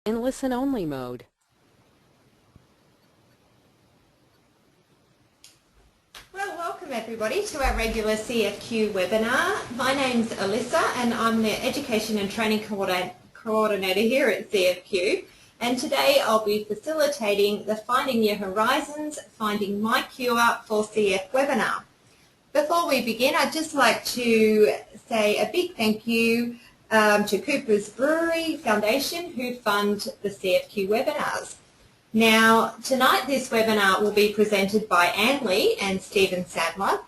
in listen-only mode. Well, welcome everybody to our regular CFQ webinar. My name's Alyssa and I'm the Education and Training Coordinator here at CFQ. And today I'll be facilitating the Finding Your Horizons, Finding My Cure for CF webinar. Before we begin, I'd just like to say a big thank you to Cooper's Brewery Foundation who fund the CFQ webinars. Now, tonight this webinar will be presented by Anne Lee and Stephen Sadler.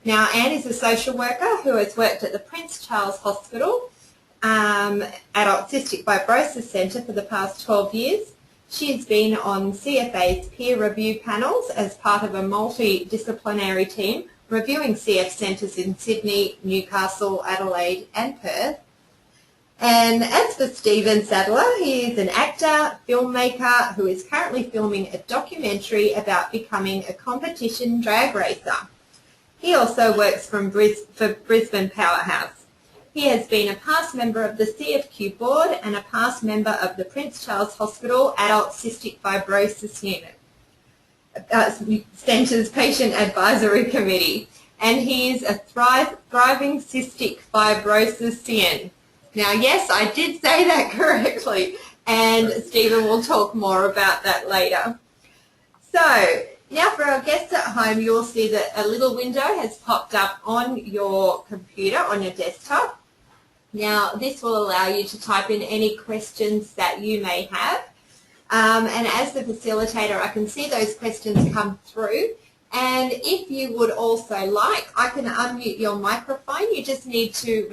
Now, Anne is a social worker who has worked at the Prince Charles Hospital Adult Cystic Fibrosis Centre for the past 12 years. She has been on CFA's peer review panels as part of a multidisciplinary team reviewing CF centres in Sydney, Newcastle, Adelaide and Perth. And as for Stephen Sadler, he is an actor, filmmaker who is currently filming a documentary about becoming a competition drag racer. He also works for Brisbane Powerhouse. He has been a past member of the CFQ Board and a past member of the Prince Charles Hospital Adult Cystic Fibrosis Unit, Centre's Patient Advisory Committee. And he is a thriving cystic fibrosisian. Now, yes, I did say that correctly, and Stephen will talk more about that later. So, now for our guests at home, you'll see that a little window has popped up on your computer, on your desktop. Now, this will allow you to type in any questions that you may have. And as the facilitator, I can see those questions come through. And if you would also like, I can unmute your microphone. You just need to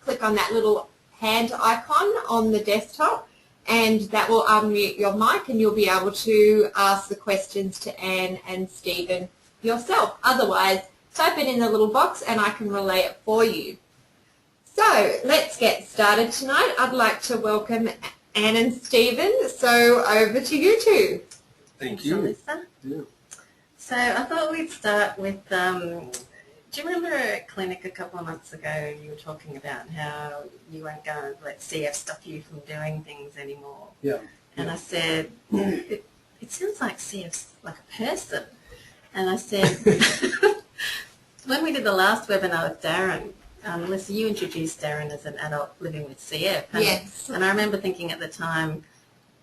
click on that little hand icon on the desktop, and that will unmute your mic and you'll be able to ask the questions to Anne and Stephen yourself. Otherwise, type it in the little box and I can relay it for you. So let's get started tonight. I'd like to welcome Anne and Stephen. So over to you two. Thank you. Thanks, Alyssa. Yeah. So I thought we'd start with, do you remember a clinic a couple of months ago you were talking about how you weren't going to let CF stop you from doing things anymore? Yeah. And I said, it sounds like CF's like a person. And I said, when we did the last webinar with Darren, Alyssa, you introduced Darren as an adult living with CF. And, Yes. And I remember thinking at the time,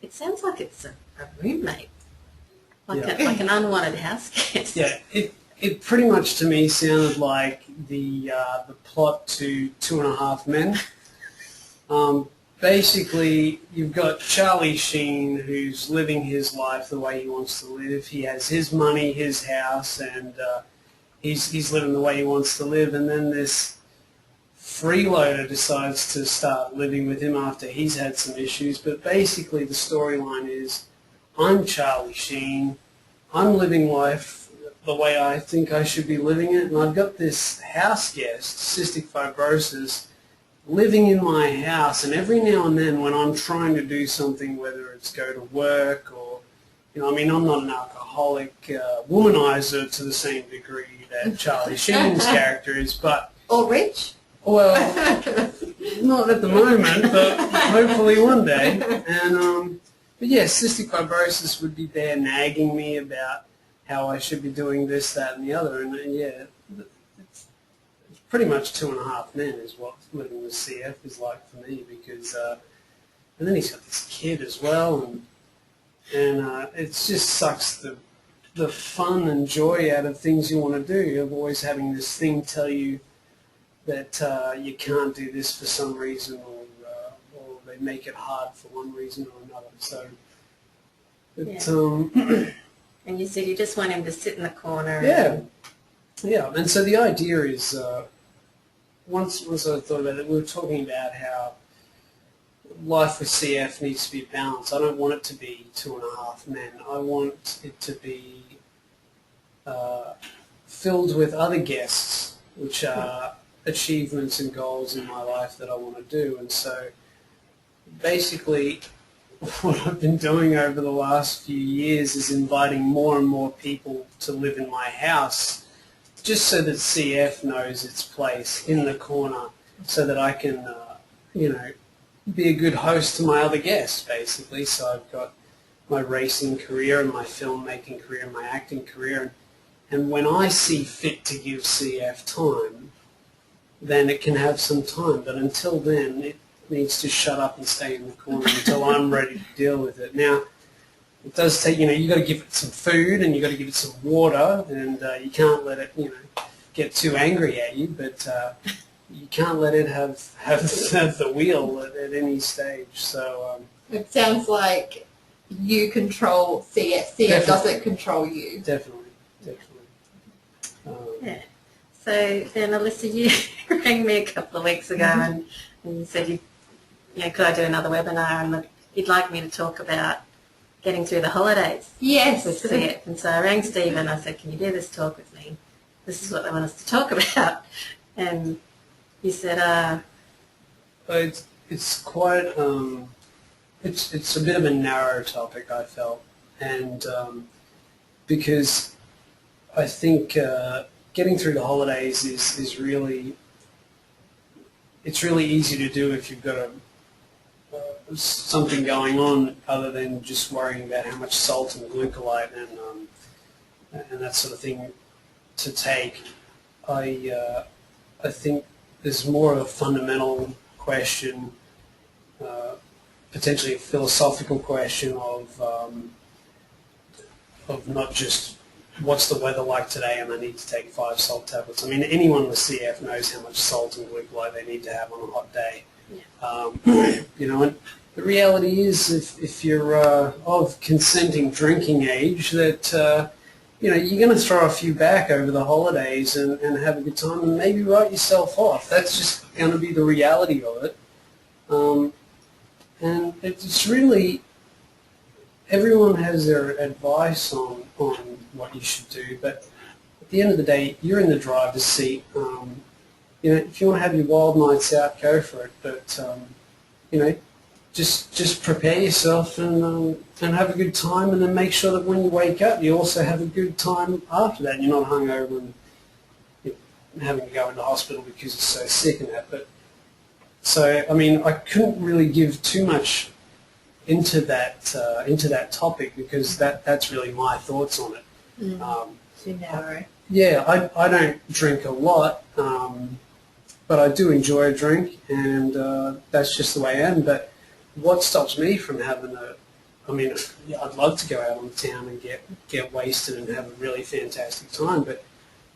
it sounds like it's a roommate. Like an unwanted house guest. Yeah, it pretty much to me sounded like the plot to 2.5 Men. Basically, you've got Charlie Sheen who's living his life the way he wants to live. He has his money, his house, and he's living the way he wants to live. And then this freeloader decides to start living with him after he's had some issues. But basically, the storyline is, I'm Charlie Sheen. I'm living life the way I think I should be living it, and I've got this house guest, cystic fibrosis, living in my house, and every now and then when I'm trying to do something, whether it's go to work or, I mean, I'm not an alcoholic womanizer to the same degree that Charlie Sheen's character is, but... Or rich? Well, not at the moment, but hopefully one day. And but yeah, cystic fibrosis would be there nagging me about how I should be doing this, that, and the other. And yeah, it's pretty much 2.5 Men is what living with CF is like for me, because and then he's got this kid as well, and it just sucks the fun and joy out of things you want to do. Of always having this thing tell you that you can't do this for some reason, or they make it hard for one reason or another. So, And you said you just want him to sit in the corner. Yeah. And so the idea is, once I thought about it, we were talking about how life with CF needs to be balanced. I don't want it to be 2.5 Men. I want it to be filled with other guests, which are achievements and goals in my life that I want to do. And so basically what I've been doing over the last few years is inviting more and more people to live in my house, just so that CF knows its place in the corner, so that I can, be a good host to my other guests, basically. So I've got my racing career and my filmmaking career and my acting career. And when I see fit to give CF time, then it can have some time. But until then, it needs to shut up and stay in the corner until I'm ready to deal with it. Now, it does take, you've got to give it some food and you've got to give it some water, and you can't let it, get too angry at you, but you can't let it have the wheel at any stage. So it sounds like you control CF. CF doesn't control you. Definitely. Yeah. So then, Alyssa, you rang me a couple of weeks ago and you said, could I do another webinar, and that you'd like me to talk about getting through the holidays. Yes. With CF. And so I rang Steve and I said, can you do this talk with me? This is what they want us to talk about. And he said, it's quite, it's a bit of a narrow topic, I felt, and because I think getting through the holidays is really, it's really easy to do if you've got something going on other than just worrying about how much salt and glucolite and that sort of thing to take. I think there's more of a fundamental question, potentially a philosophical question of not just what's the weather like today and I need to take 5 salt tablets. I mean, anyone with CF knows how much salt and glucolite they need to have on a hot day. Yeah. And the reality is if you're of consenting drinking age, that you're going to throw a few back over the holidays and have a good time and maybe write yourself off. That's just going to be the reality of it. And it's really, everyone has their advice on what you should do, but at the end of the day, you're in the driver's seat. If you want to have your wild nights out, go for it. But just prepare yourself and have a good time, and then make sure that when you wake up, you also have a good time after that. You're not hungover and having to go into hospital because you're so sick and that. But so I mean, I couldn't really give too much into that topic because that's really my thoughts on it. Too narrow. Yeah, I don't drink a lot, but I do enjoy a drink, and that's just the way I am. But what stops me from having I'd love to go out on town and get wasted and have a really fantastic time, but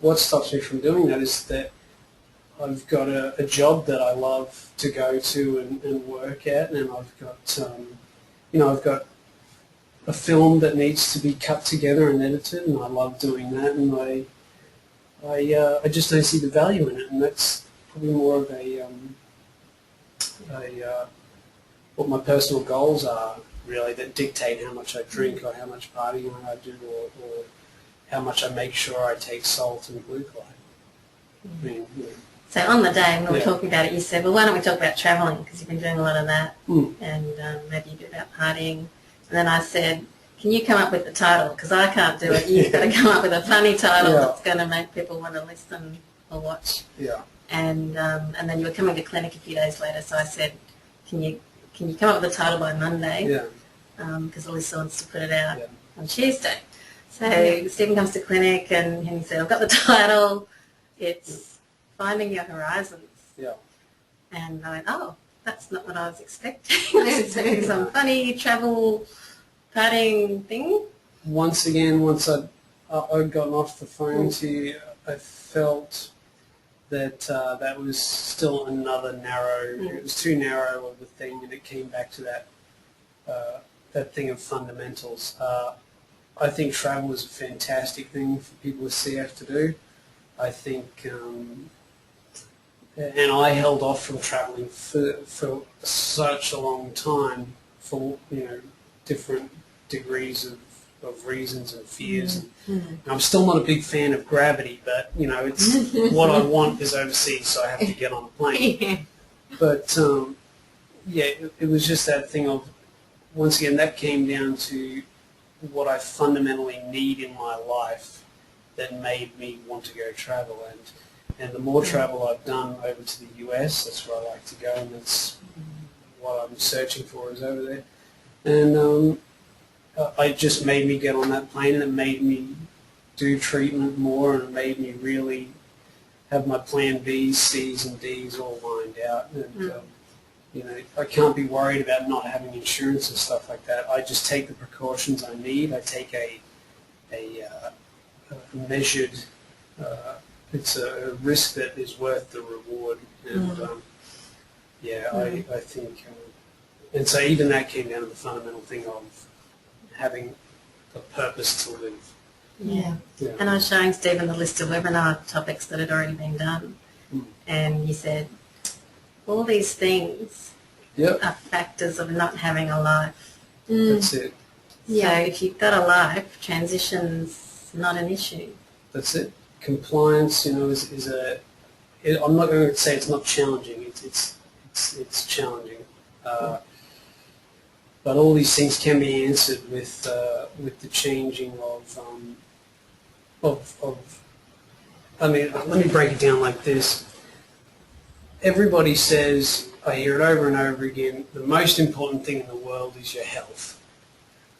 what stops me from doing that is that I've got a job that I love to go to and work at, and I've got I've got a film that needs to be cut together and edited, and I love doing that, and I just don't see the value in it, and that's probably more of what my personal goals are, really, that dictate how much I drink or how much partying I do or how much I make sure I take salt and glucose. I mean, So on the day when we were talking about it, you said, well, why don't we talk about travelling, because you've been doing a lot of that, and maybe a bit about partying. And then I said, can you come up with the title, because I can't do it. You've got to come up with a funny title that's going to make people want to listen or watch. Yeah. And then you were coming to clinic a few days later, so I said, can you come up with a title by Monday? Yeah. Because Alyssa wants to put it out on Tuesday. So Stephen comes to clinic and he said, I've got the title. It's Finding Your Horizons. Yeah. And I went, oh, that's not what I was expecting. I was expecting some funny travel partying thing. Once again, once I'd gotten off the phone to you, I felt that that was still another narrow, it was too narrow of a thing, and it came back to that thing of fundamentals. I think travel is a fantastic thing for people with CF to do. I think, and I held off from traveling for such a long time for different degrees of reasons and fears. And I'm still not a big fan of gravity, but it's what I want is overseas, so I have to get on a plane. But it was just that thing of, once again, that came down to what I fundamentally need in my life that made me want to go travel. And the more travel I've done over to the US, that's where I like to go, and that's what I'm searching for is over there. And it just made me get on that plane, and it made me do treatment more, and it made me really have my plan B's, C's, and D's all lined out. And, you know, I can't be worried about not having insurance and stuff like that. I just take the precautions I need. I take a measured, it's a risk that is worth the reward. And I think, and so even that came down to the fundamental thing of having a purpose to live. Yeah. And I was showing Stephen the list of webinar topics that had already been done, and he said, all these things are factors of not having a life. That's it. So if you've got a life, transition's not an issue. That's it. Compliance, you know, is I'm not going to say it's not challenging. It's challenging. But all these things can be answered with the changing of. I mean, let me break it down like this. Everybody says, I hear it over and over again, the most important thing in the world is your health.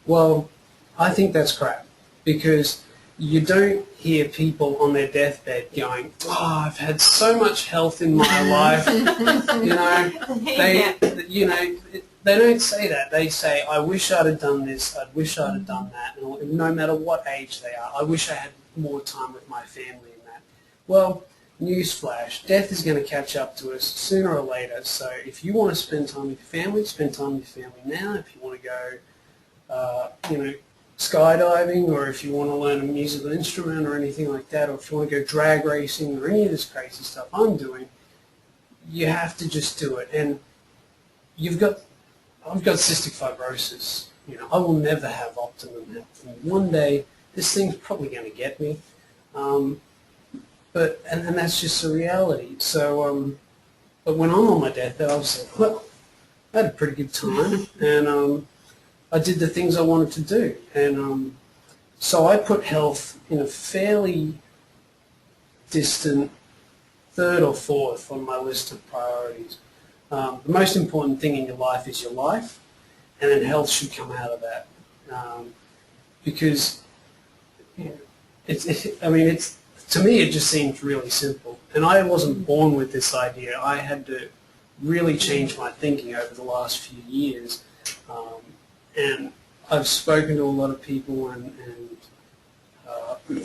Well, I think that's crap, because you don't hear people on their deathbed going, oh, I've had so much health in my life. They don't say that. They say, I wish I'd have done this, I wish I'd have done that, and no matter what age they are, I wish I had more time with my family and that. Well, newsflash, death is going to catch up to us sooner or later. So if you want to spend time with your family, spend time with your family now. If you want to go, skydiving, or if you want to learn a musical instrument or anything like that, or if you want to go drag racing or any of this crazy stuff I'm doing, you have to just do it. And I've got cystic fibrosis. You know, I will never have optimum health. And one day, this thing's probably going to get me. But that's just the reality. So, but when I'm on my deathbed, I was like, well, I had a pretty good time, and I did the things I wanted to do, and so I put health in a fairly distant third or fourth on my list of priorities. The most important thing in your life is your life, and then health should come out of that, because to me, it just seems really simple. And I wasn't born with this idea. I had to really change my thinking over the last few years. And I've spoken to a lot of people and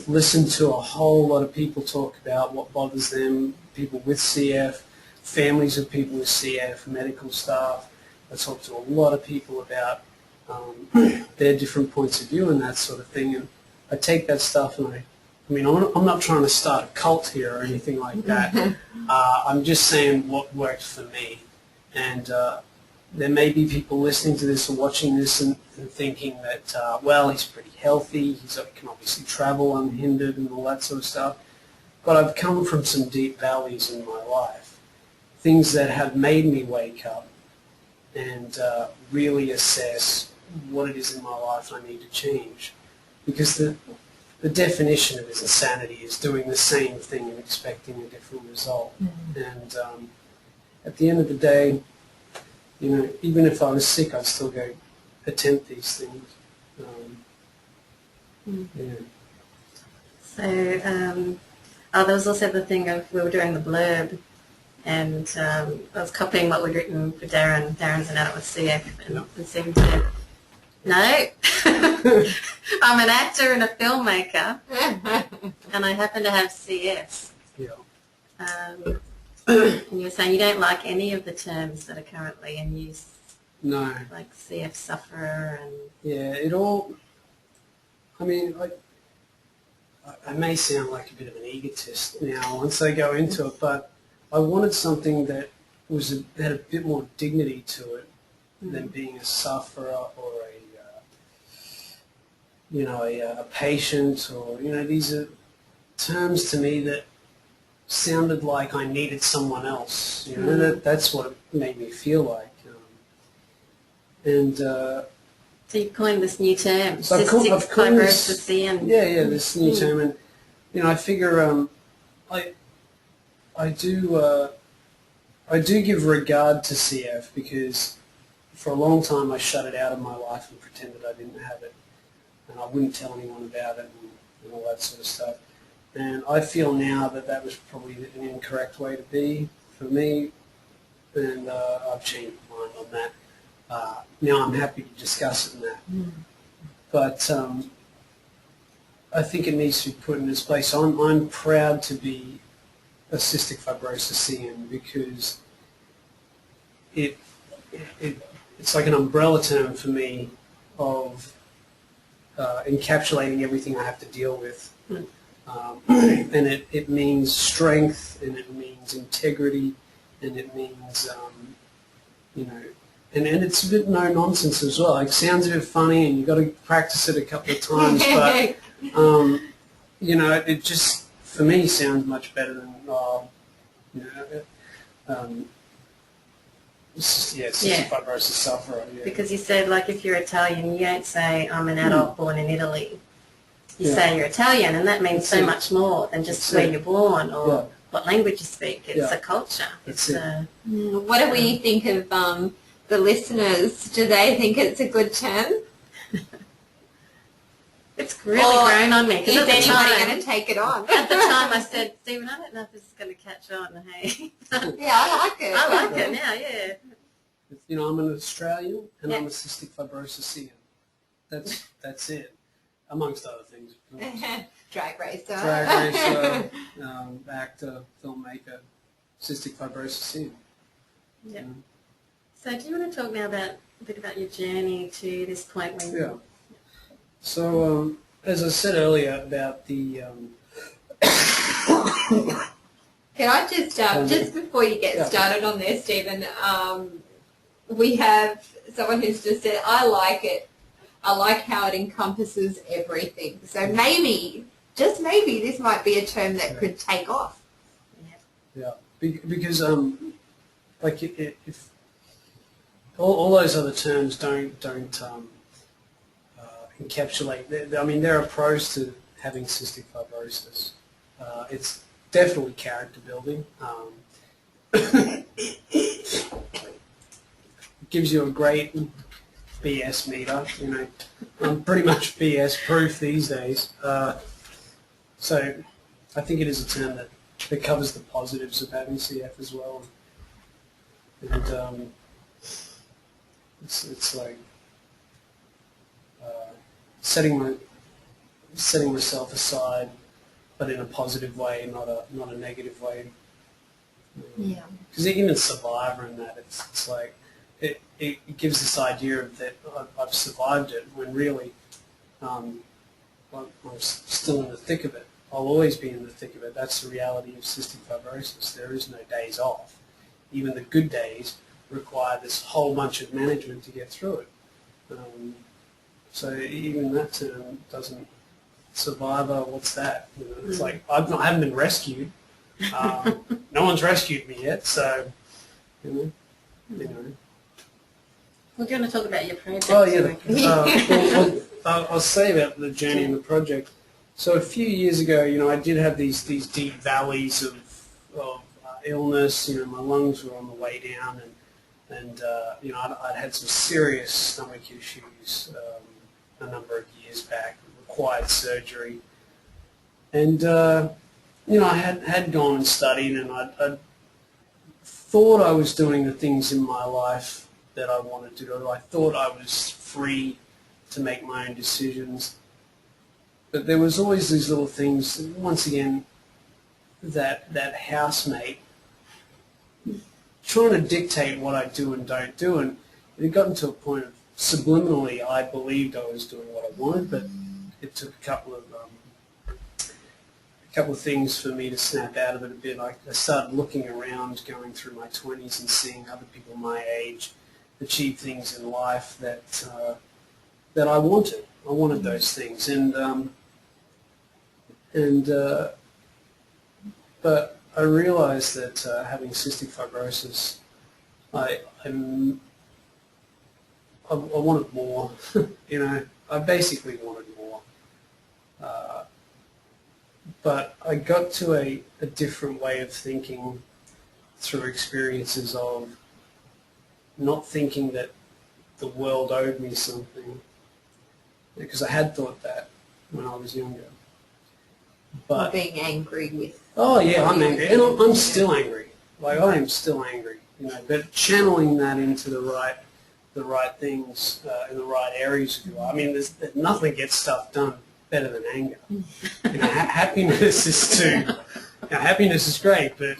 listened to a whole lot of people talk about what bothers them, people with CF, families of people with CF, medical staff. I talked to a lot of people about their different points of view and that sort of thing. And I take that stuff and I'm not trying to start a cult here or anything like that. I'm just saying what worked for me. And there may be people listening to this or watching this and thinking that, well, he's pretty healthy, he can obviously travel unhindered and all that sort of stuff. But I've come from some deep valleys in my life, things that have made me wake up and really assess what it is in my life I need to change. Because the definition of insanity is doing the same thing and expecting a different result. And at the end of the day, even if I was sick, I'd still go attempt these things. So there was also the thing of, we were doing the blurb, and I was copying what we'd written for Darren. Darren's an adult with CF, and Stephen said, no, I'm an actor and a filmmaker, and I happen to have CF. And you were saying you don't like any of the terms that are currently in use. No. Like CF sufferer and... Yeah, it all... I mean, I may sound like a bit of an egotist now once I go into it, but I wanted something that had a bit more dignity to it than being a sufferer or a patient, or, these are terms to me that sounded like I needed someone else. That's what it made me feel like. So you coined this new term, Cystic fibrosisian. Yeah, this new term, and I figure I do give regard to CF, because for a long time I shut it out of my life and pretended I didn't have it, and I wouldn't tell anyone about it and all that sort of stuff. And I feel now that that was probably an incorrect way to be for me, and I've changed my mind on that. Now I'm happy to discuss it and that. But I think it needs to be put in its place. I'm proud to be a cystic fibrosisian because it's like an umbrella term for me of encapsulating everything I have to deal with. And it means strength, and it means integrity, and it means, you know, and it's a bit no nonsense as well. It sounds a bit funny, and you've got to practice it a couple of times, but you know, it just for me sounds much better than you know, cystic fibrosis sufferer. Yeah. Because you said, like, if you're Italian, you don't say I'm an adult born in Italy. You say you're Italian, and that means so much more than just where you're born or what language you speak. It's a culture. It's what do we think of the listeners? Do they think it's a good term? It's really grown on me. Is anybody going to take it on? At the time I said, Stephen, I don't know if this is going to catch on. Hey. Yeah, I like it. I like it now, yeah. You know, I'm an Australian and I'm a cystic fibrosisian. That's it. Amongst other things. Drag racer. Actor, filmmaker, cystic fibrosisian. Yeah. So do you want to talk now about a bit about your journey to this point when you... So, as I said earlier about the... Can I just before you get started on this, Stephen, we have someone who's just said, I like it. I like how it encompasses everything. So maybe, just maybe, this might be a term that could take off. Yeah, because like if all those other terms don't encapsulate. I mean, there are pros to having cystic fibrosis. It's definitely character building. It gives you a great BS meter, you know. I'm pretty much BS proof these days. So I think it is a term that covers the positives of having CF as well. And it's like setting myself aside, but in a positive way, not a negative way. Yeah. Because even Survivor and that, it's like it gives this idea of that I've survived it, when really I'm still in the thick of it. I'll always be in the thick of it. That's the reality of cystic fibrosis. There is no days off. Even the good days require this whole bunch of management to get through it. So even that term doesn't... Survivor, what's that? You know, it's like I haven't been rescued. No one's rescued me yet, so you know. Well, do you want to talk about your project? Oh yeah. I'll say about the journey and the project. So a few years ago, you know, I did have these deep valleys of illness. You know, my lungs were on the way down, and you know, I'd had some serious stomach issues a number of years back. Required surgery, and you know, I had gone and studied, and I thought I was doing the things in my life that I wanted to do. I thought I was free to make my own decisions, but there was always these little things. Once again, that housemate trying to dictate what I do and don't do, and it had gotten to a point of subliminally I believed I was doing what I wanted, but it took a couple of things for me to snap out of it a bit. I started looking around, going through my 20s and seeing other people my age achieve things in life that I wanted. I wanted those things, but I realized that having cystic fibrosis, I wanted more. You know, I basically wanted more. But I got to a different way of thinking through experiences of not thinking that the world owed me something, because I had thought that when I was younger. Or But being angry with... oh yeah, I'm angry, and I'm still angry. Like, I am still angry, you know. But channeling that into the right things in the right areas of your life. I mean, nothing gets stuff done better than anger. You know, happiness is too. You know, happiness is great, but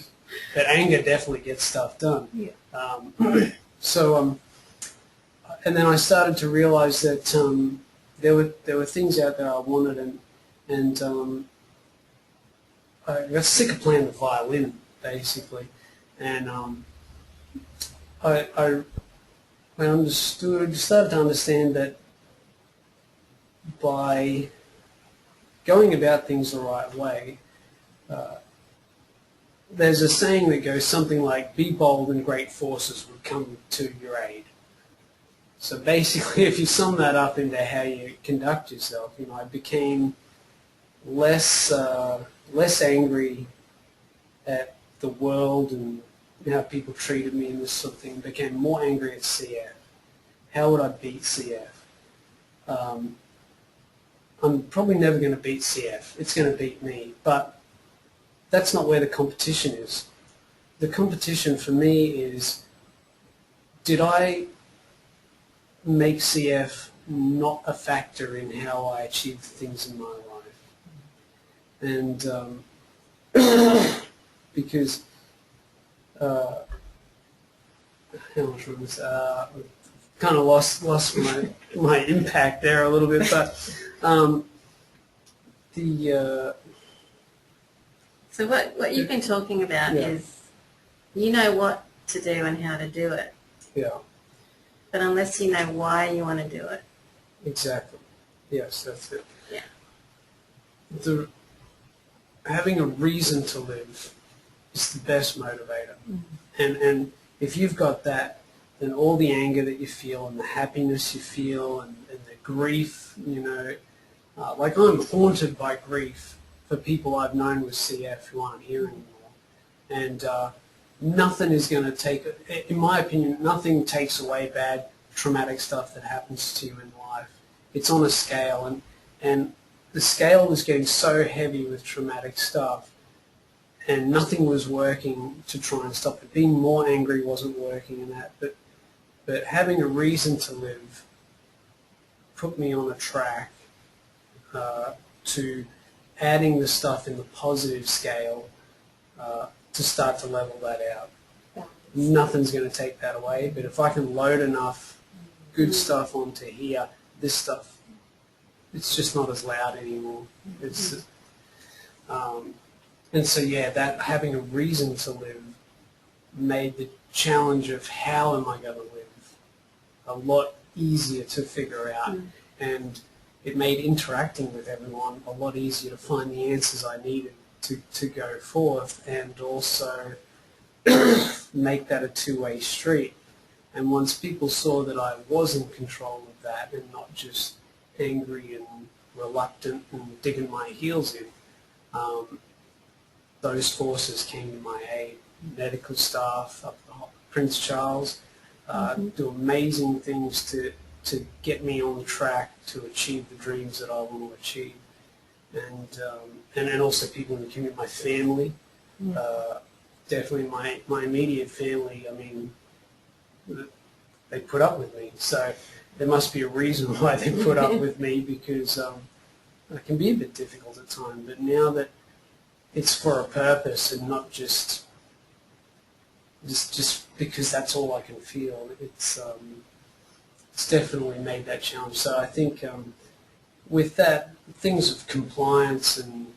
anger definitely gets stuff done. Yeah. And then I started to realize that there were things out there I wanted, and I got sick of playing the violin, basically, and I started to understand that by going about things the right way, there's a saying that goes something like, "Be bold and great forces will come to your aid." So basically, if you sum that up into how you conduct yourself, you know, I became less angry at the world and how people treated me and this sort of thing. Became more angry at CF. How would I beat CF? I'm probably never going to beat CF. It's going to beat me. But that's not where the competition is. The competition for me is, did I make CF not a factor in how I achieve things in my life? And because how much was kind of lost my impact there a little bit, but So what you've been talking about is, you know what to do and how to do it. Yeah. But unless you know why you want to do it. Exactly. Yes, that's it. Yeah. Having a reason to live is the best motivator. And if you've got that, then all the anger that you feel and the happiness you feel and the grief, you know, like I'm haunted by grief for people I've known with CF who aren't here anymore. And nothing is going to take, in my opinion, nothing takes away bad traumatic stuff that happens to you in life. It's on a scale, and the scale was getting so heavy with traumatic stuff, and nothing was working to try and stop it. Being more angry wasn't working in that, but having a reason to live put me on a track to adding the stuff in the positive scale to start to level that out. Nothing's going to take that away, but if I can load enough good stuff onto here, this stuff, it's just not as loud anymore. It's and so yeah, that having a reason to live made the challenge of how am I going to live a lot easier to figure out, and it made interacting with everyone a lot easier to find the answers I needed to go forth, and also make that a two-way street. And once people saw that I was in control of that and not just angry and reluctant and digging my heels in, those forces came to my aid. Medical staff up at Prince Charles do amazing things to get me on track to achieve the dreams that I want to achieve. And also people in the community, my family, definitely my immediate family. I mean, they put up with me, so there must be a reason why they put up with me, because it can be a bit difficult at times. But now that it's for a purpose and not just because that's all I can feel, it's definitely made that challenge. So I think with that, things of compliance and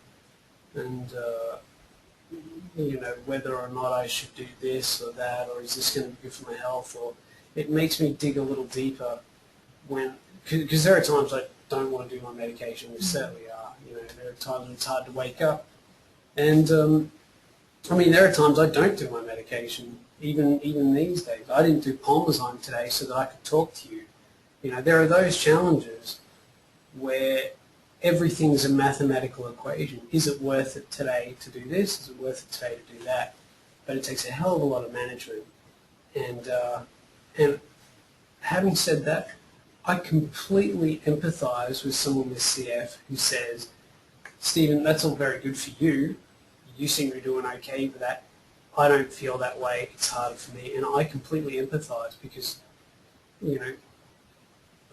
you know, whether or not I should do this or that, or is this going to be good for my health, or it makes me dig a little deeper because there are times I don't want to do my medication. There certainly are. You know, there are times when it's hard to wake up, and I mean, there are times I don't do my medication. Even these days, I didn't do Palmazine today so that I could talk to you. You know, there are those challenges where everything's a mathematical equation. Is it worth it today to do this? Is it worth it today to do that? But it takes a hell of a lot of management, and having said that, I completely empathise with someone with CF who says, Stephen, that's all very good for you. You seem to be doing okay with that. I don't feel that way. It's harder for me. And I completely empathise because, you know,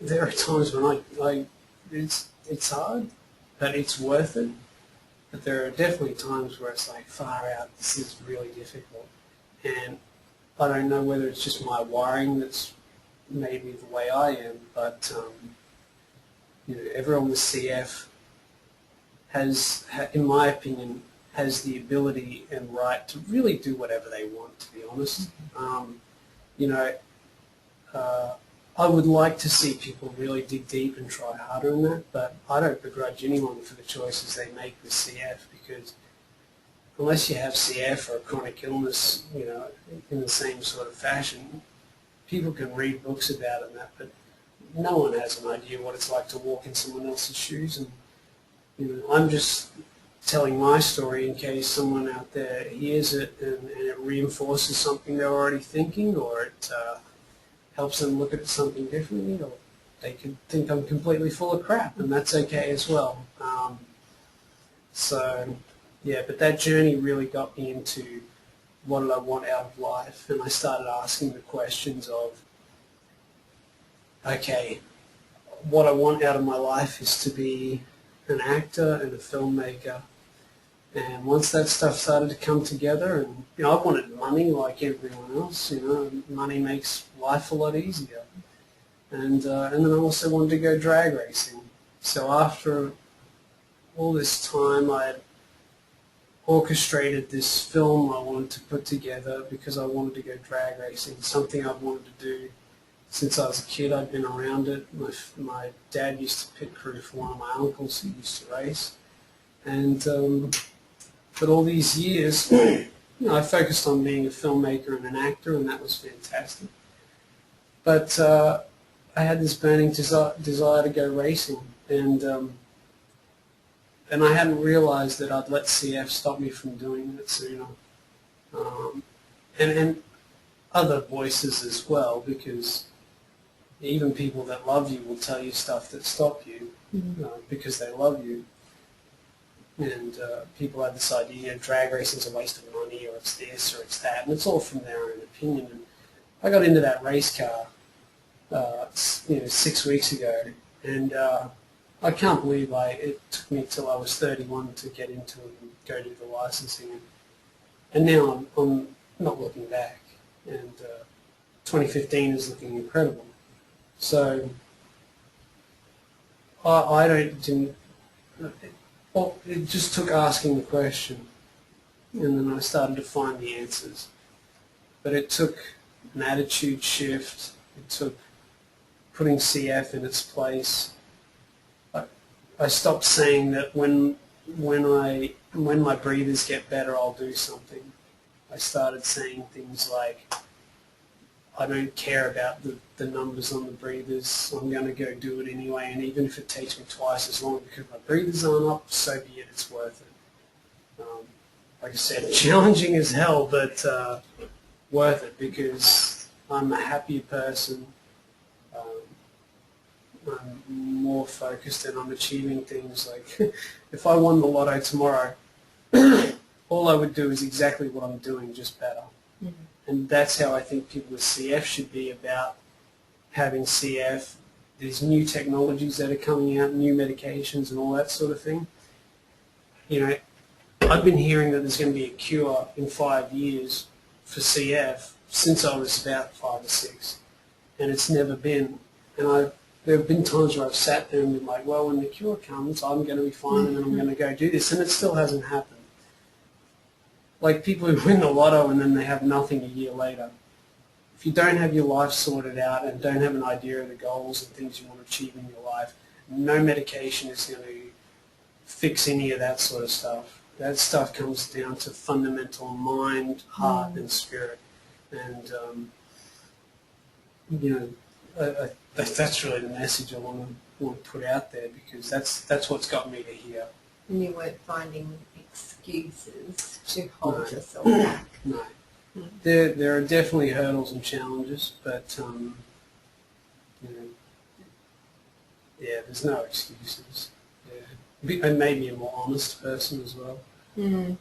there are times when it's hard, but it's worth it. But there are definitely times where it's like, far out, this is really difficult. And I don't know whether it's just my wiring that's maybe the way I am, but you know, everyone with CF has, in my opinion, has the ability and right to really do whatever they want, to be honest. You know, I would like to see people really dig deep and try harder in that, but I don't begrudge anyone for the choices they make with CF, because unless you have CF or a chronic illness, you know, in the same sort of fashion, people can read books about it and that, but no one has an idea what it's like to walk in someone else's shoes. And you know, I'm just telling my story in case someone out there hears it and it reinforces something they're already thinking, or it helps them look at something differently, or they could think I'm completely full of crap, and that's okay as well. So, yeah, but that journey really got me into what did I want out of life, and I started asking the questions of, okay, what I want out of my life is to be an actor and a filmmaker. And once that stuff started to come together, and you know, I wanted money like everyone else. You know, money makes life a lot easier. And then I also wanted to go drag racing. So after all this time, I had orchestrated this film I wanted to put together because I wanted to go drag racing, something I've wanted to do since I was a kid. I'd been around it. My dad used to pit crew for one of my uncles who used to race. And but all these years, you know, I focused on being a filmmaker and an actor, and that was fantastic. But I had this burning desire to go racing, and I hadn't realised that I'd let CF stop me from doing it sooner. And other voices as well, because even people that love you will tell you stuff that stop you because they love you. And people have this idea, you know, drag racing is a waste of money, or it's this or it's that, and it's all from their own opinion. And I got into that race car, you know, 6 weeks ago, and I can't believe it took me till I was 31 to get into it and go do the licensing. And now I'm not looking back, and 2015 is looking incredible. So well, it just took asking the question, and then I started to find the answers. But it took an attitude shift. It took putting CF in its place. I stopped saying that when my breathers get better, I'll do something. I started saying things like, I don't care about the numbers on the breathers, I'm going to go do it anyway, and even if it takes me twice as long because my breathers aren't up, so be it, it's worth it. Like I said, challenging as hell, but worth it, because I'm a happier person, I'm more focused, and I'm achieving things. Like, if I won the lotto tomorrow, all I would do is exactly what I'm doing, just better. Mm-hmm. And that's how I think people with CF should be about having CF. There's new technologies that are coming out, new medications and all that sort of thing. You know, I've been hearing that there's going to be a cure in 5 years for CF since I was about 5 or 6, and it's never been. And there have been times where I've sat there and been like, well, when the cure comes, I'm going to be fine, and then I'm going to go do this, and it still hasn't happened. Like people who win the lotto and then they have nothing a year later. If you don't have your life sorted out and don't have an idea of the goals and things you want to achieve in your life, no medication is going to fix any of that sort of stuff. That stuff comes down to fundamental mind, heart, and spirit. And, you know, that's really the message I want to put out there, because that's what's got me to here. And you weren't finding excuses to hold yourself back. No. There are definitely hurdles and challenges, but You know, yeah, there's no excuses. Yeah. It made me a more honest person as well. Mm.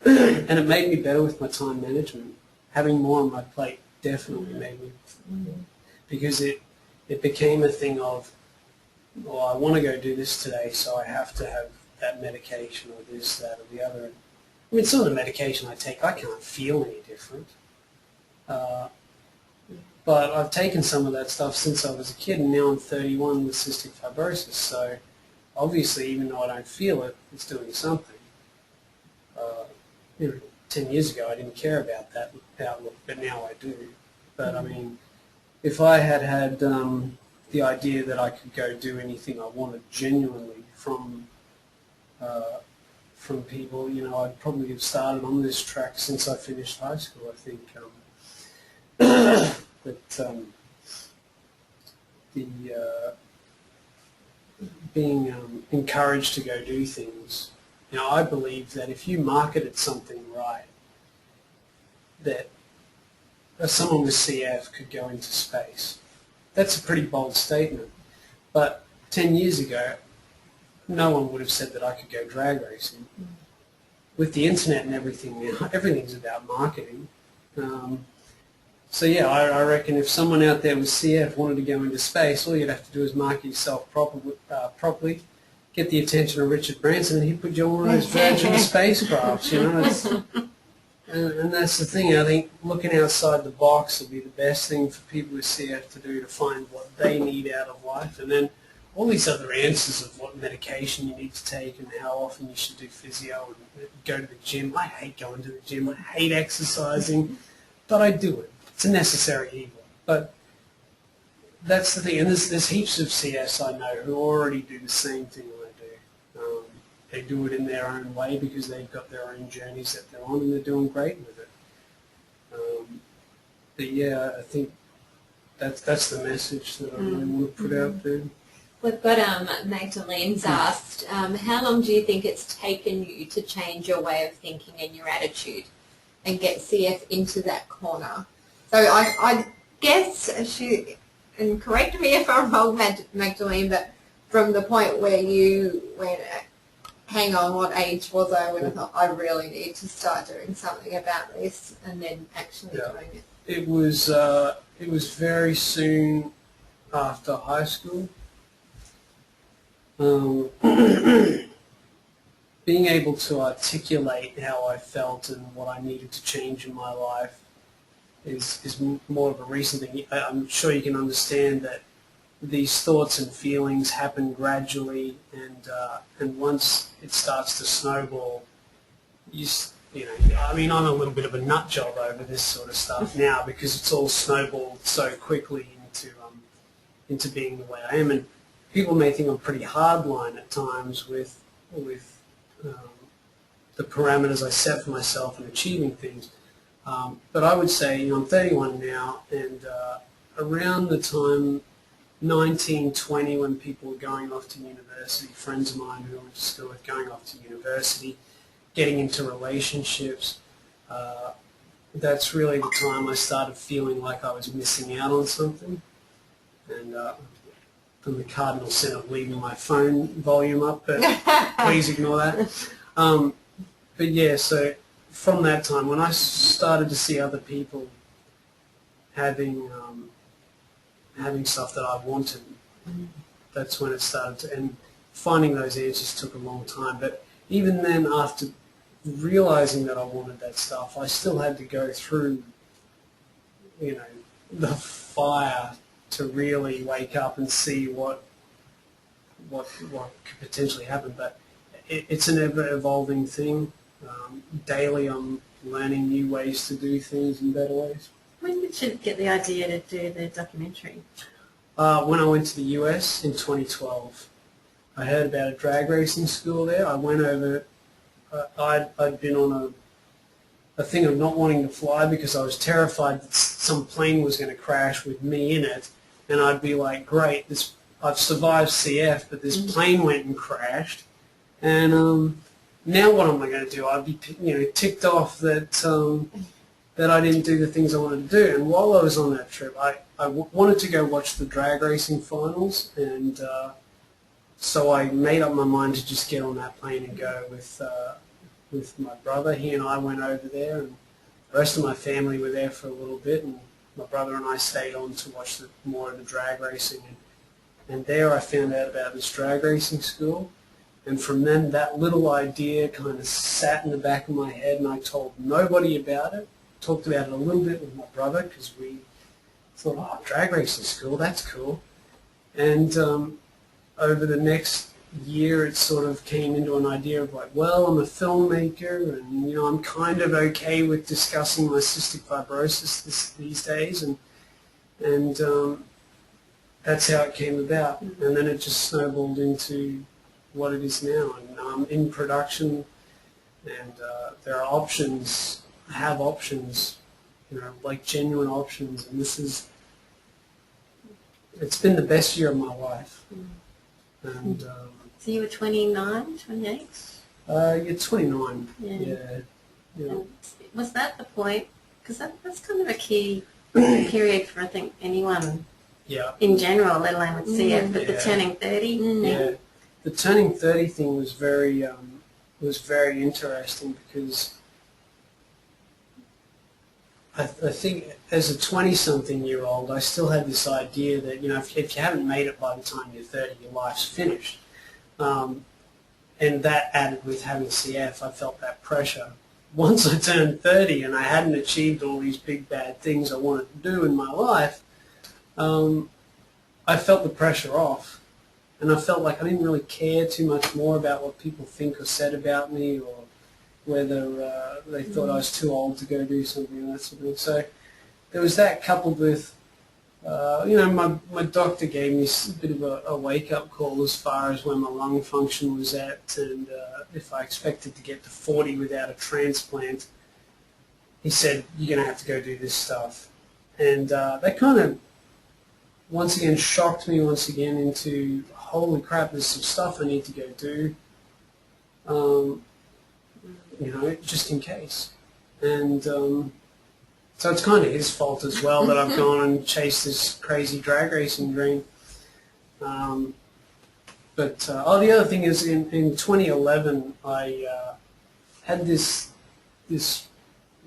And it made me better with my time management. Having more on my plate definitely made me, because it became a thing of, well, I want to go do this today, so I have to have that medication or this, that, or the other. I mean, some of the medication I take, I can't feel any different. But I've taken some of that stuff since I was a kid, and now I'm 31 with cystic fibrosis, so obviously, even though I don't feel it, it's doing something. 10 years ago, I didn't care about that outlook, but now I do. But I mean, if I had the idea that I could go do anything I wanted genuinely from people, I'd probably have started on this track since I finished high school, I think. Being encouraged to go do things, I believe that if you marketed something right, that someone with CF could go into space. That's a pretty bold statement, but 10 years ago, no one would have said that I could go drag racing. With the internet and everything now, everything's about marketing. So yeah, I reckon if someone out there with CF wanted to go into space, all you'd have to do is market yourself properly, get the attention of Richard Branson, and he'd put you on one of those Virgin spacecrafts, and that's the thing. I think looking outside the box will be the best thing for people with CF to do, to find what they need out of life, and then all these other answers of what medication you need to take and how often you should do physio and go to the gym. I hate going to the gym. I hate exercising, but I do it. It's a necessary evil. But that's the thing. And there's heaps of CFs I know who already do the same thing I do. They do it in their own way because they've got their own journeys that they're on, and they're doing great with it. But yeah, I think that's the message that I really want to put out there. We've got Magdalene's asked, how long do you think it's taken you to change your way of thinking and your attitude and get CF into that corner? So I guess, and correct me if I'm wrong, Magdalene, but from the point where you went, hang on, what age was I when I thought I really need to start doing something about this, and then actually doing it? It was very soon after high school. Being able to articulate how I felt and what I needed to change in my life is more of a recent thing. I'm sure you can understand that these thoughts and feelings happen gradually, and once it starts to snowball, I mean, I'm a little bit of a nut job over this sort of stuff now because it's all snowballed so quickly into being the way I am. And people may think I'm pretty hardline at times with the parameters I set for myself and achieving things. But I would say, I'm 31 now, and around the time 19, 20, when people were going off to university, friends of mine who I went to school with going off to university, getting into relationships, that's really the time I started feeling like I was missing out on something. And from the cardinal sin of leaving my phone volume up, but please ignore that. But yeah, so from that time, when I started to see other people having stuff that I wanted, that's when it started to, and finding those answers took a long time. But even then, after realizing that I wanted that stuff, I still had to go through, the fire to really wake up and see what could potentially happen. But it's an ever-evolving thing. Daily I'm learning new ways to do things in better ways. When did you get the idea to do the documentary? When I went to the US in 2012. I heard about a drag racing school there. I went over. I'd been on a thing of not wanting to fly because I was terrified that some plane was going to crash with me in it, and I'd be like, great, I've survived CF, but this plane went and crashed, and now what am I going to do? I'd be ticked off that that I didn't do the things I wanted to do. And while I was on that trip, I wanted to go watch the drag racing finals, and so I made up my mind to just get on that plane and go with my brother. He and I went over there, and the rest of my family were there for a little bit, and my brother and I stayed on to watch more of the drag racing. And there I found out about this drag racing school. And from then, that little idea kind of sat in the back of my head, and I told nobody about it. Talked about it a little bit with my brother because we thought, oh, drag racing school, that's cool. And over the next year, it sort of came into an idea of like, well, I'm a filmmaker, and you know, I'm kind of okay with discussing my cystic fibrosis these days, and that's how it came about. And then it just snowballed into what it is now, and I'm in production, and there are options. I have options, you know, like genuine options, and it's been the best year of my life. And so you were 29, 28? You're 29. Yeah. And was that the point? Because that's kind of a key period for, I think, anyone in general, let alone with CF, but the turning 30 Yeah. The turning 30 thing was very interesting because I think as a 20-something-year-old, I still had this idea that, you know, if you haven't made it by the time you're 30, your life's finished. And that added with having CF, I felt that pressure. Once I turned 30 and I hadn't achieved all these big bad things I wanted to do in my life, I felt the pressure off. And I felt like I didn't really care too much more about what people think or said about me, or whether they thought I was too old to go do something and that sort of thing. So there was that coupled with, you know, my doctor gave me a bit of a wake-up call as far as where my lung function was at, and if I expected to get to 40 without a transplant, he said, you're going to have to go do this stuff. And that kind of, once again, shocked me once again into, holy crap, there's some stuff I need to go do, you know, just in case. And so it's kind of his fault as well that I've gone and chased this crazy drag racing dream. The other thing is in 2011, I had this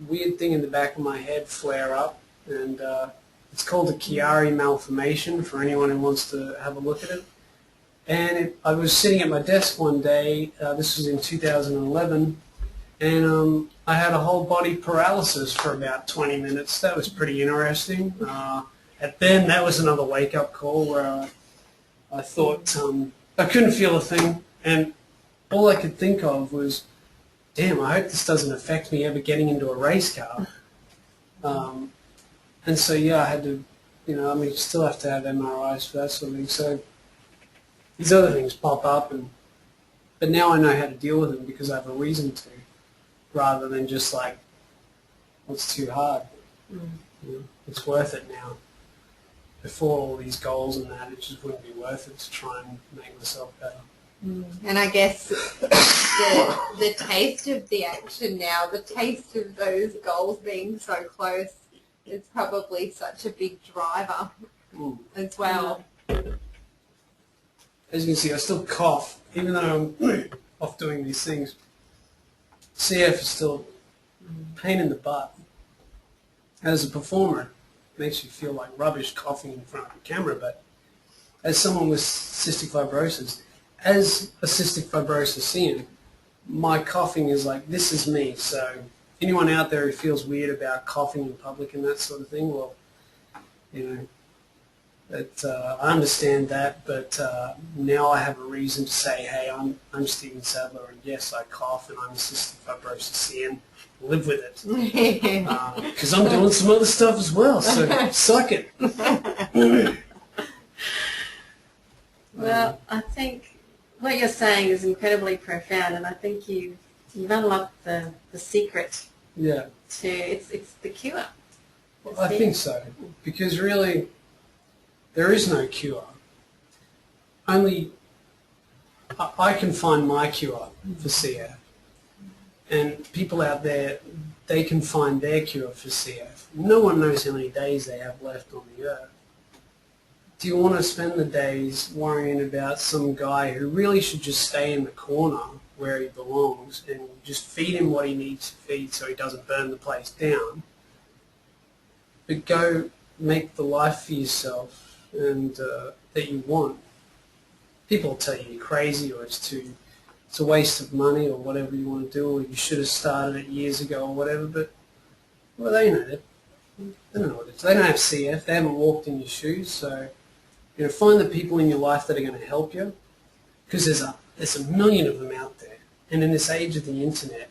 weird thing in the back of my head flare up, and it's called a Chiari malformation for anyone who wants to have a look at it. And I was sitting at my desk one day, this was in 2011, and I had a whole body paralysis for about 20 minutes. That was pretty interesting. And then that was another wake-up call where I thought I couldn't feel a thing, and all I could think of was, damn, I hope this doesn't affect me ever getting into a race car. And so, yeah, I had to, you know, I mean, you still have to have MRIs for that sort of thing. So these other things pop up, but now I know how to deal with them because I have a reason to, rather than just like, well, it's too hard. You know, it's worth it now. Before all these goals and that, it just wouldn't be worth it to try and make myself better. And I guess the taste of the action now, the taste of those goals being so close, is probably such a big driver as well. As you can see, I still cough, even though I'm off doing these things. CF is still a pain in the butt. As a performer, it makes you feel like rubbish coughing in front of a camera, but as someone with cystic fibrosis, as a cystic fibrosisian, my coughing is like, this is me. So anyone out there who feels weird about coughing in public and that sort of thing, well, you know, I understand that, but now I have a reason to say, hey, I'm Stephen Sadler, and yes, I cough, and I'm a cystic fibrosisian. Live with it, because I'm doing some other stuff as well. So suck it. Well, I think what you're saying is incredibly profound, and I think you've unlocked the secret. Yeah. To it's the cure. Well, I think so, because really, there is no cure. Only I can find my cure for CF. And people out there they can find their cure for CF. No one knows how many days they have left on the earth. Do you want to spend the days worrying about some guy who really should just stay in the corner where he belongs and just feed him what he needs to feed so he doesn't burn the place down, but go make the life for yourself and that you want? People will tell you you're crazy, or it's a waste of money, or whatever you want to do, or you should have started it years ago, or whatever. But well, they know that. They don't know what it is. They don't have CF. They haven't walked in your shoes. So find the people in your life that are going to help you, because there's a million of them out there. And in this age of the internet,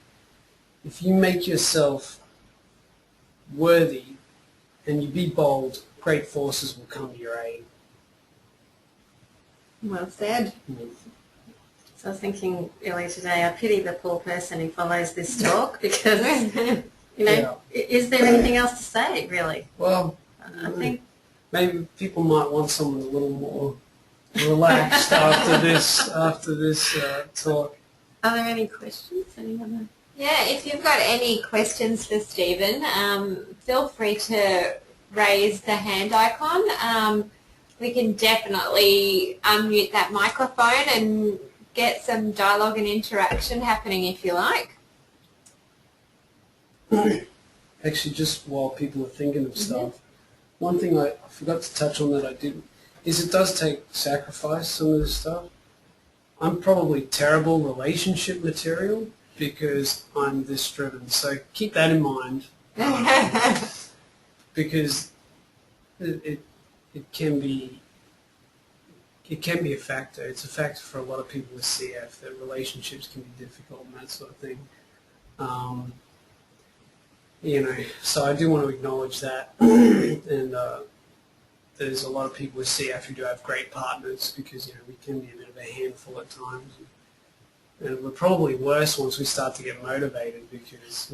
if you make yourself worthy and you be bold, great forces will come to your aid. Well said. So I was thinking earlier today, I pity the poor person who follows this talk because, is there anything else to say, really? Well, I think maybe people might want someone a little more relaxed after this talk. Are there any questions? Anyone? Yeah, if you've got any questions for Stephen, feel free to raise the hand icon. We can definitely unmute that microphone and get some dialogue and interaction happening if you like. Actually, just while people are thinking of stuff, one thing I forgot to touch on that I did is it does take sacrifice, some of this stuff. I'm probably terrible relationship material because I'm this driven, so keep that in mind. Because it can be a factor. It's a factor for a lot of people with CF that relationships can be difficult and that sort of thing. So I do want to acknowledge that. And there's a lot of people with CF who do have great partners because we can be a bit of a handful at times. And we're probably worse once we start to get motivated because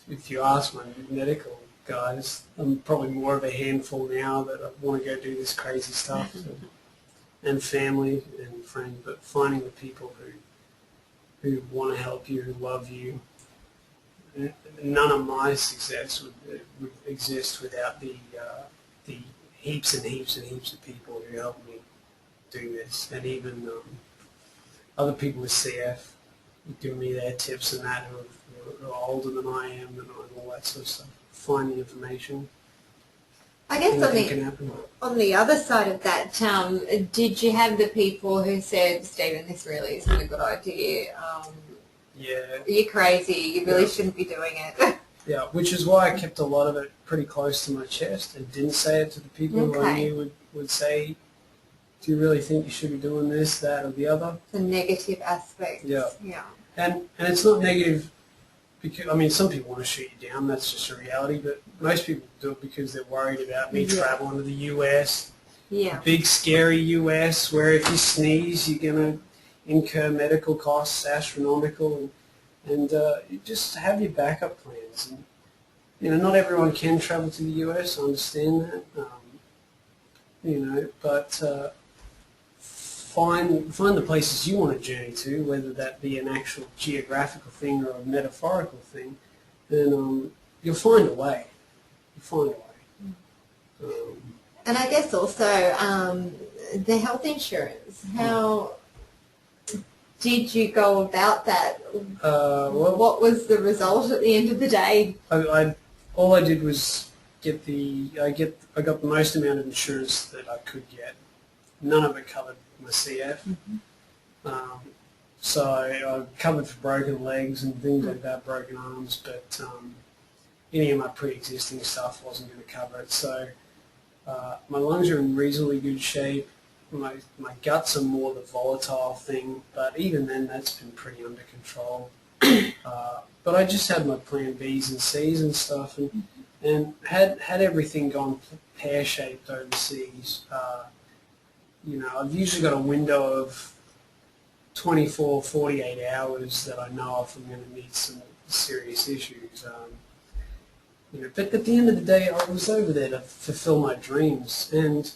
if you ask my medical guys, I'm probably more of a handful now that I want to go do this crazy stuff. And family and friends, but finding the people who want to help you, who love you. None of my success would exist without the heaps and heaps and heaps of people who helped me do this, and even other people with CF who give me their tips and that, who are older than I am and all that sort of stuff. Finding information. I guess on the other side of that, did you have the people who said, Stephen, this really isn't a good idea? You're crazy. You really shouldn't be doing it. Yeah, which is why I kept a lot of it pretty close to my chest and didn't say it to the people who I knew would say, do you really think you should be doing this, that, or the other? The negative aspect. Yeah. And it's not negative because, some people want to shoot you down, that's just a reality, but most people do it because they're worried about me traveling to the US, big scary US, where if you sneeze you're going to incur medical costs, astronomical, and you just have your backup plans. And, not everyone can travel to the US, I understand that, but find the places you want to journey to, whether that be an actual geographical thing or a metaphorical thing, then you'll find a way. And I guess also the health insurance, how did you go about that? What was the result at the end of the day? All I did was I got the most amount of insurance that I could get. None of it covered my CF. So I covered for broken legs and things like that, broken arms, but any of my pre-existing stuff wasn't going to cover it. So my lungs are in reasonably good shape. My guts are more the volatile thing, but even then that's been pretty under control. But I just had my plan Bs and Cs and stuff, and had everything gone pear-shaped overseas. I've usually got a window of 24, 48 hours that I know if I'm going to meet some serious issues. But at the end of the day, I was over there to fulfill my dreams, and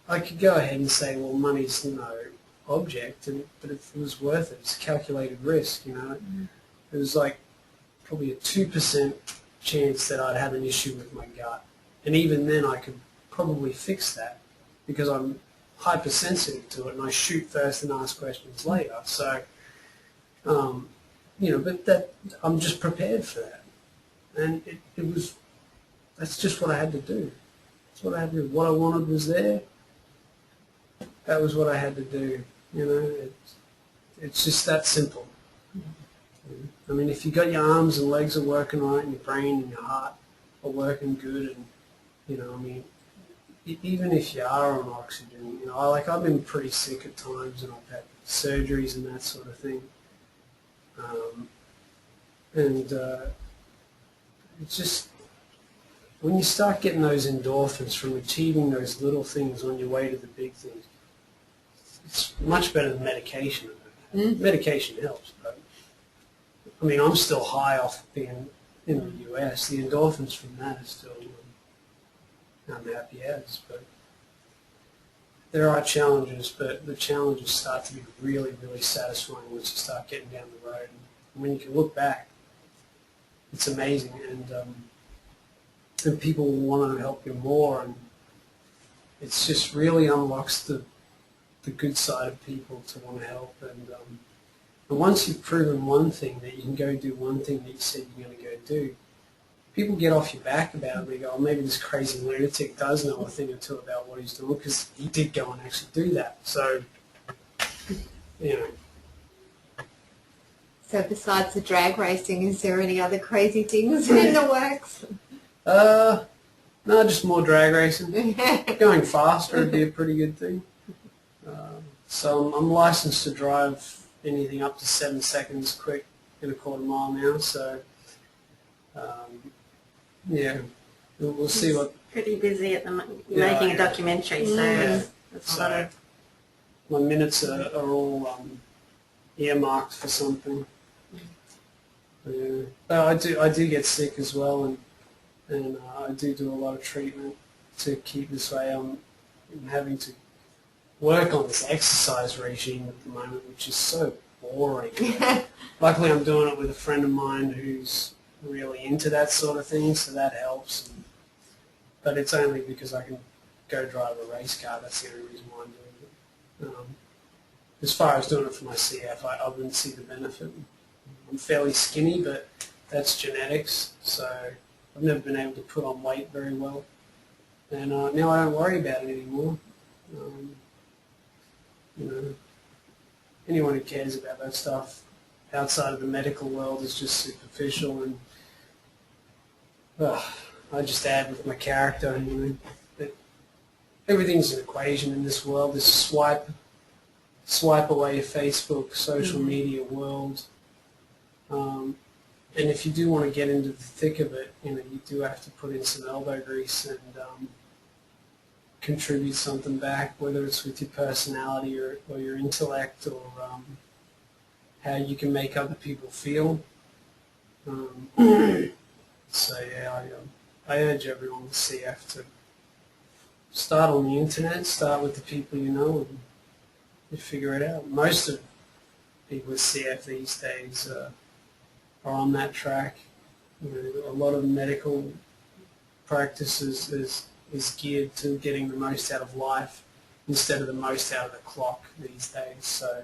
I could go ahead and say, well, money's object, but it was worth it. It's a calculated risk, you know. It was like probably a 2% chance that I'd have an issue with my gut. And even then I could probably fix that because I'm hypersensitive to it and I shoot first and ask questions later. So, you know, but that I'm just prepared for that. And that's just what I had to do. That's what I had to do. What I wanted was there. That was what I had to do. You know, it's just that simple. I mean, if you got your arms and legs are working right, and your brain and your heart are working good, and you know, I mean, even if you are on oxygen, you know, I've been pretty sick at times, and I've had surgeries and that sort of thing, it's just when you start getting those endorphins from achieving those little things on your way to the big things, it's much better than medication. Medication helps, but I mean, I'm still high off being in the US. The endorphins from that are still unhappy as, but there are challenges, but the challenges start to be really, really satisfying once you start getting down the road. And when you can look back, it's amazing, and people will want to help you more, and it's just really unlocks the good side of people to want to help. And once you've proven one thing, that you can go do one thing that you said you're going to go do, people get off your back about it. They go, oh, maybe this crazy lunatic does know a thing or two about what he's doing because he did go and actually do that. So, you know. So besides the drag racing, is there any other crazy things in the works? No, just more drag racing. Going faster would be a pretty good thing. So I'm licensed to drive anything up to 7 seconds quick in a quarter mile now. So yeah, we'll see what. Pretty busy at the moment. You're making a documentary, so that's a lot of. My minutes are all earmarked for something. Yeah. But I do get sick as well, and I do a lot of treatment to keep this way. I'm having to work on this exercise regime at the moment, which is so boring. Luckily, I'm doing it with a friend of mine who's really into that sort of thing, so that helps. But it's only because I can go drive a race car. That's the only reason why I'm doing it. As far as doing it for my CF, I wouldn't see the benefit. I'm fairly skinny, but that's genetics, so I've never been able to put on weight very well. And now I don't worry about it anymore. You know, anyone who cares about that stuff outside of the medical world is just superficial, and I just add with my character. You know, that everything's an equation in this world. This swipe away your Facebook, social media world. And if you do want to get into the thick of it, you know, you do have to put in some elbow grease and contribute something back, whether it's with your personality or your intellect, or how you can make other people feel. So yeah, I urge everyone with CF to start on the internet, start with the people you know, and you figure it out. Most of people with CF these days are on that track. You know, a lot of medical practice is geared to getting the most out of life instead of the most out of the clock these days. So,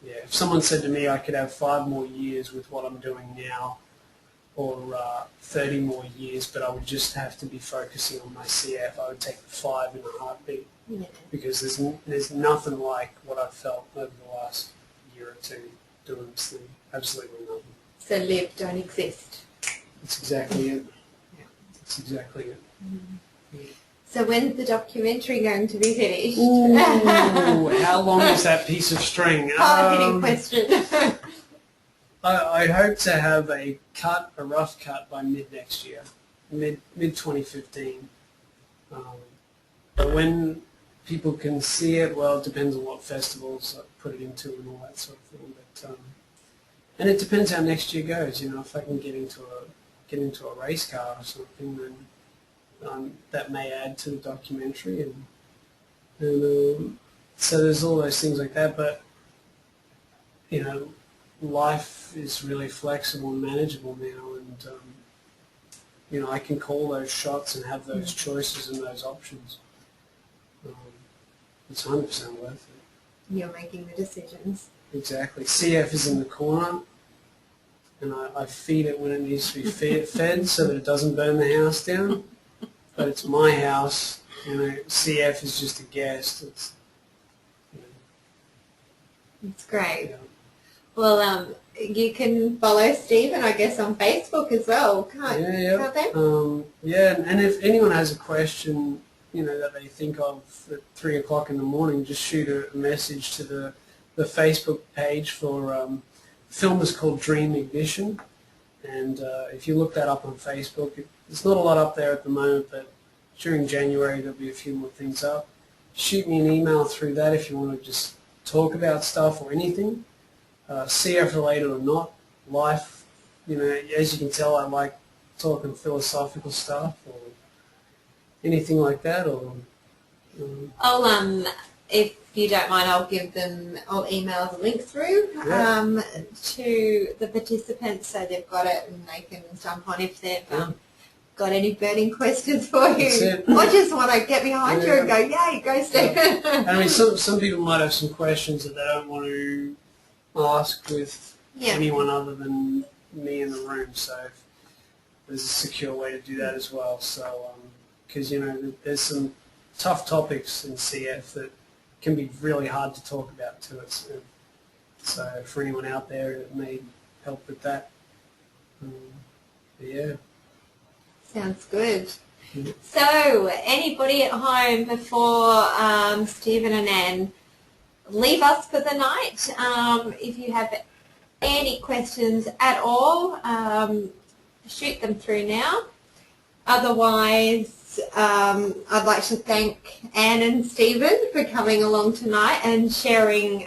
yeah, if someone said to me I could have 5 more years with what I'm doing now, or 30 more years, but I would just have to be focusing on my CF, I would take the 5 in a heartbeat. Yeah. Because there's nothing like what I've felt over the last year or two doing this thing. Absolutely nothing. So live, don't exist. That's exactly it. Yeah. That's exactly it. Yeah. So when's the documentary going to be finished? Ooh, how long is that piece of string? Hard-hitting question. I hope to have a rough cut by mid next year, mid 2015. But when people can see it, well, it depends on what festivals I put it into and all that sort of thing. But and it depends how next year goes. You know, if I can get into a race car or something, then that may add to the documentary. And So there's all those things like that, but you know, life is really flexible and manageable now, and you know, I can call those shots and have those choices and those options. It's 100% worth it. You're making the decisions. Exactly. CF is in the corner, and I feed it when it needs to be fed so that it doesn't burn the house down. But it's my house, you know, CF is just a guest. It's, you know, it's great. yeah. Well, you can follow Stephen, I guess, on Facebook as well, can't they? Yeah, and if anyone has a question, you know, that they think of at 3 o'clock in the morning, just shoot a message to the Facebook page for the film is called Dream Ignition, and if you look that up on Facebook, there's not a lot up there at the moment, but during January there'll be a few more things up. Shoot me an email through that if you want to just talk about stuff or anything, CF related or not, life. You know, as you can tell, I like talking philosophical stuff or anything like that. Or I'll if you don't mind, I'll email the link through to the participants so they've got it and they can jump on if they've got any burning questions for you. I just want to get behind you and go, yay, go Stephen. I mean, some people might have some questions that they don't want to ask with anyone other than me in the room, so there's a secure way to do that as well. So, because, you know, there's some tough topics in CF that can be really hard to talk about to us. So for anyone out there that may help with that, yeah. Sounds good. So anybody at home before Stephen and Anne leave us for the night, if you have any questions at all, shoot them through now. Otherwise, I'd like to thank Anne and Stephen for coming along tonight and sharing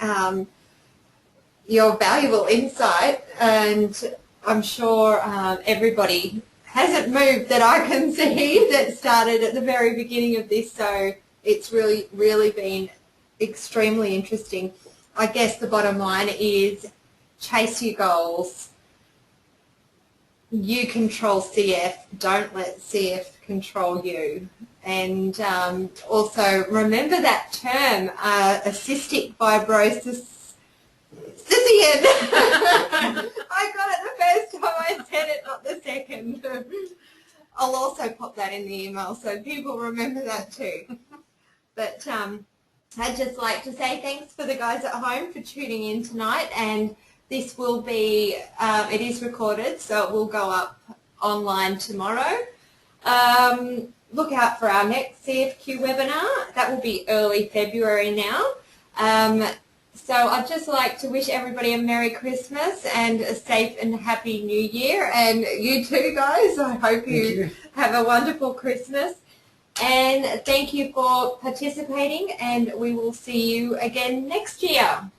your valuable insight, and I'm sure everybody hasn't moved that I can see that started at the very beginning of this, so it's really been extremely interesting. I guess the bottom line is chase your goals. You control CF, don't let CF control you. And also remember that term, a cystic fibrosis. I got it the first time I said it, not the second. I'll also pop that in the email so people remember that too. But I'd just like to say thanks for the guys at home for tuning in tonight, and this will be, it is recorded, so it will go up online tomorrow. Look out for our next CFQ webinar. That will be early February now. So I'd just like to wish everybody a Merry Christmas and a safe and happy New Year. And you too, guys. I hope you have a wonderful Christmas. And thank you for participating, and we will see you again next year.